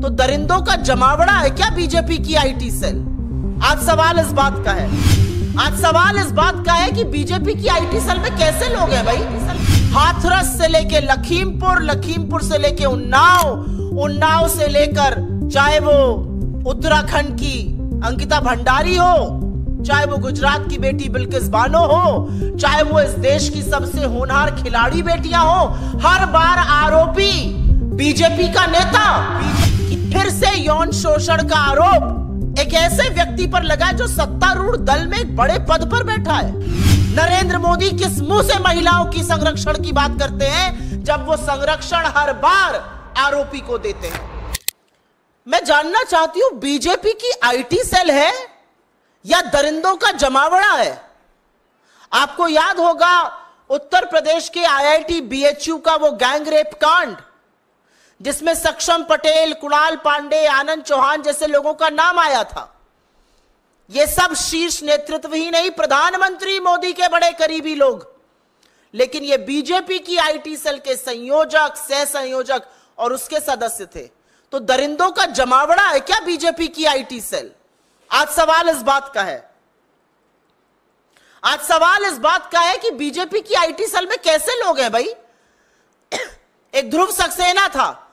तो दरिंदों का जमावड़ा है क्या बीजेपी की आईटी सेल? आज सवाल इस बात का है, आज सवाल इस बात का है कि बीजेपी की आईटी सेल में कैसे लोग हैं भाई? हाथरस से लेके लखीमपुर, लखीमपुर से लेके उन्नाव, उन्नाव से लेकर चाहे वो उत्तराखंड की अंकिता भंडारी हो, चाहे वो गुजरात की बेटी बिल्किस बानो हो, चाहे वो इस देश की सबसे होनहार खिलाड़ी बेटियां हो, हर बार आरोपी बीजेपी का नेता। फिर से यौन शोषण का आरोप एक ऐसे व्यक्ति पर लगा जो सत्तारूढ़ दल में एक बड़े पद पर बैठा है। नरेंद्र मोदी किस मुंह से महिलाओं की संरक्षण की बात करते हैं जब वो संरक्षण हर बार आरोपी को देते हैं? मैं जानना चाहती हूं बीजेपी की आईटी सेल है या दरिंदों का जमावड़ा है? आपको याद होगा उत्तर प्रदेश के आईआईटी बीएचयू का वो गैंग रेप कांड, जिसमें सक्षम पटेल, कुणाल पांडे, आनंद चौहान जैसे लोगों का नाम आया था। ये सब शीर्ष नेतृत्व ही नहीं, प्रधानमंत्री मोदी के बड़े करीबी लोग। लेकिन ये बीजेपी की आईटी सेल के संयोजक, सह संयोजक और उसके सदस्य थे। तो दरिंदों का जमावड़ा है क्या बीजेपी की आईटी सेल? आज सवाल इस बात का है, आज सवाल इस बात का है कि बीजेपी की आईटी सेल में कैसे लोग हैं भाई? एक ध्रुव सक्सेना था,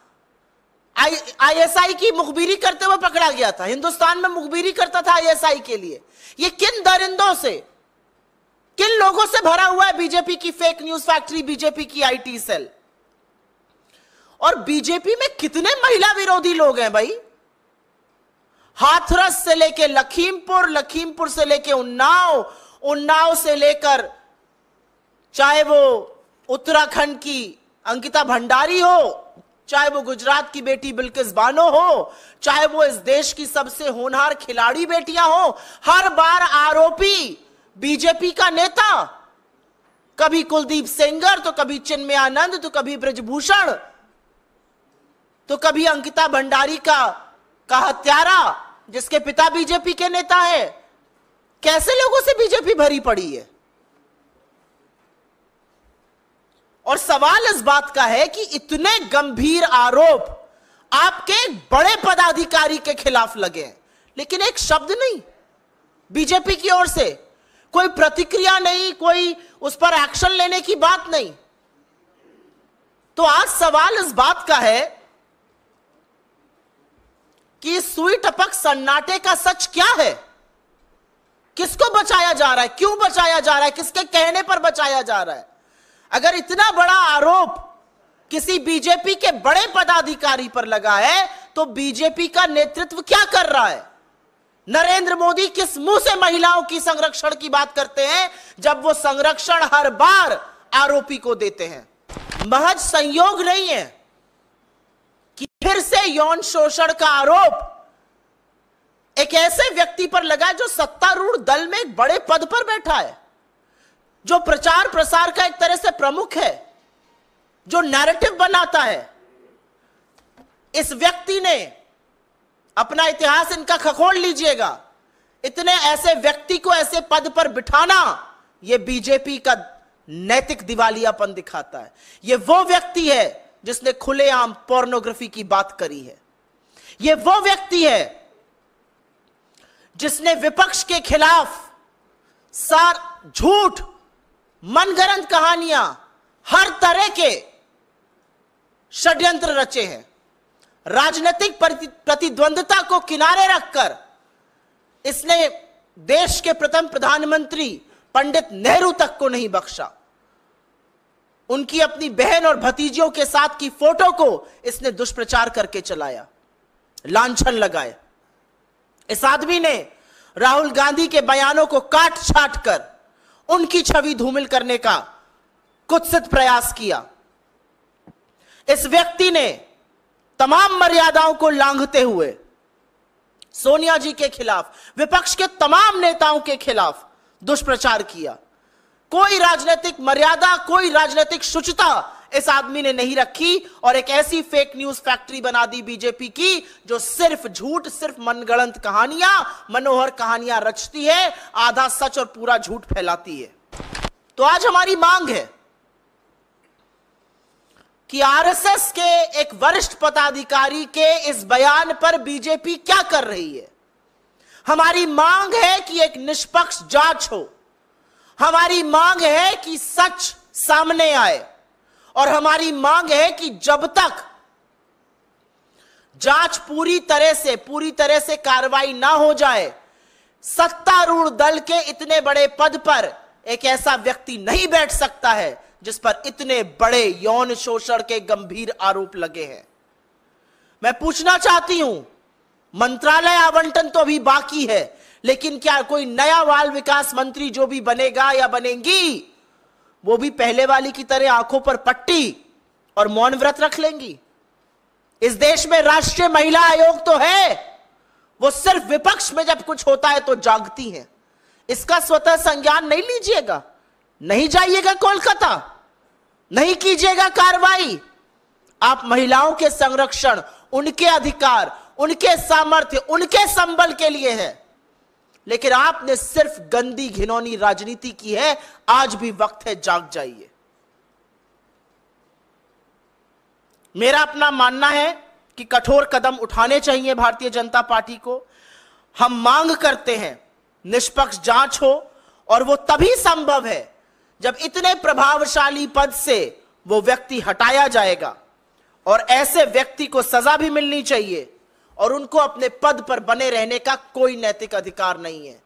आईएसआई की मुखबिरी करते हुए पकड़ा गया था, हिंदुस्तान में मुखबिरी करता था आईएसआई के लिए। ये किन दरिंदों से, किन लोगों से भरा हुआ है बीजेपी की फेक न्यूज फैक्ट्री, बीजेपी की आईटी सेल? और बीजेपी में कितने महिला विरोधी लोग हैं भाई? हाथरस से लेके लखीमपुर, लखीमपुर से लेके उन्नाव, उन्नाव से लेकर चाहे वो उत्तराखंड की अंकिता भंडारी हो, चाहे वो गुजरात की बेटी बिल्किस बानो हो, चाहे वो इस देश की सबसे होनहार खिलाड़ी बेटियां हो, हर बार आरोपी बीजेपी का नेता। कभी कुलदीप सेंगर, तो कभी चिन्मय आनंद, तो कभी ब्रजभूषण, तो कभी अंकिता भंडारी का हत्यारा जिसके पिता बीजेपी के नेता है। कैसे लोगों से बीजेपी भरी पड़ी है? और सवाल इस बात का है कि इतने गंभीर आरोप आपके एक बड़े पदाधिकारी के खिलाफ लगे हैं, लेकिन एक शब्द नहीं बीजेपी की ओर से, कोई प्रतिक्रिया नहीं, कोई उस पर एक्शन लेने की बात नहीं। तो आज सवाल इस बात का है कि सुई टपक सन्नाटे का सच क्या है? किसको बचाया जा रहा है? क्यों बचाया जा रहा है? किसके कहने पर बचाया जा रहा है? अगर इतना बड़ा आरोप किसी बीजेपी के बड़े पदाधिकारी पर लगा है तो बीजेपी का नेतृत्व क्या कर रहा है? नरेंद्र मोदी किस मुंह से महिलाओं की संरक्षण की बात करते हैं जब वो संरक्षण हर बार आरोपी को देते हैं? महज संयोग नहीं है कि फिर से यौन शोषण का आरोप एक ऐसे व्यक्ति पर लगा जो सत्तारूढ़ दल में एक बड़े पद पर बैठा है, जो प्रचार प्रसार का एक तरह से प्रमुख है, जो नैरेटिव बनाता है। इस व्यक्ति ने अपना इतिहास इनका खखोल लीजिएगा, इतने ऐसे व्यक्ति को ऐसे पद पर बिठाना यह बीजेपी का नैतिक दिवालियापन दिखाता है। यह वो व्यक्ति है जिसने खुलेआम पोर्नोग्राफी की बात करी है। यह वो व्यक्ति है जिसने विपक्ष के खिलाफ सार झूठ, मनगढ़ंत कहानियां, हर तरह के षड्यंत्र रचे हैं। राजनीतिक प्रतिद्वंद्विता को किनारे रखकर इसने देश के प्रथम प्रधानमंत्री पंडित नेहरू तक को नहीं बख्शा। उनकी अपनी बहन और भतीजियों के साथ की फोटो को इसने दुष्प्रचार करके चलाया, लांछन लगाए। इस आदमी ने राहुल गांधी के बयानों को काट छाट कर उनकी छवि धूमिल करने का कुत्सित प्रयास किया। इस व्यक्ति ने तमाम मर्यादाओं को लांघते हुए सोनिया जी के खिलाफ, विपक्ष के तमाम नेताओं के खिलाफ दुष्प्रचार किया। कोई राजनीतिक मर्यादा, कोई राजनीतिक शुचिता इस आदमी ने नहीं रखी और एक ऐसी फेक न्यूज फैक्ट्री बना दी बीजेपी की जो सिर्फ झूठ, सिर्फ मनगढ़ंत कहानियां, मनोहर कहानियां रचती है, आधा सच और पूरा झूठ फैलाती है। तो आज हमारी मांग है कि आरएसएस के एक वरिष्ठ पदाधिकारी के इस बयान पर बीजेपी क्या कर रही है। हमारी मांग है कि एक निष्पक्ष जांच हो, हमारी मांग है कि सच सामने आए, और हमारी मांग है कि जब तक जांच पूरी तरह से कार्रवाई ना हो जाए, सत्तारूढ़ दल के इतने बड़े पद पर एक ऐसा व्यक्ति नहीं बैठ सकता है जिस पर इतने बड़े यौन शोषण के गंभीर आरोप लगे हैं। मैं पूछना चाहती हूं, मंत्रालय आवंटन तो अभी बाकी है, लेकिन क्या कोई नया बाल विकास मंत्री जो भी बनेगा या बनेंगी, वो भी पहले वाली की तरह आंखों पर पट्टी और मौन व्रत रख लेंगी? इस देश में राष्ट्रीय महिला आयोग तो है, वो सिर्फ विपक्ष में जब कुछ होता है तो जागती हैं। इसका स्वतः संज्ञान नहीं लीजिएगा, नहीं जाइएगा कोलकाता, नहीं कीजिएगा कार्रवाई। आप महिलाओं के संरक्षण, उनके अधिकार, उनके सामर्थ्य, उनके संबल के लिए है, लेकिन आपने सिर्फ गंदी घिनौनी राजनीति की है। आज भी वक्त है, जाग जाइए। मेरा अपना मानना है कि कठोर कदम उठाने चाहिए भारतीय जनता पार्टी को। हम मांग करते हैं निष्पक्ष जांच हो, और वो तभी संभव है जब इतने प्रभावशाली पद से वो व्यक्ति हटाया जाएगा, और ऐसे व्यक्ति को सजा भी मिलनी चाहिए, और उनको अपने पद पर बने रहने का कोई नैतिक अधिकार नहीं है।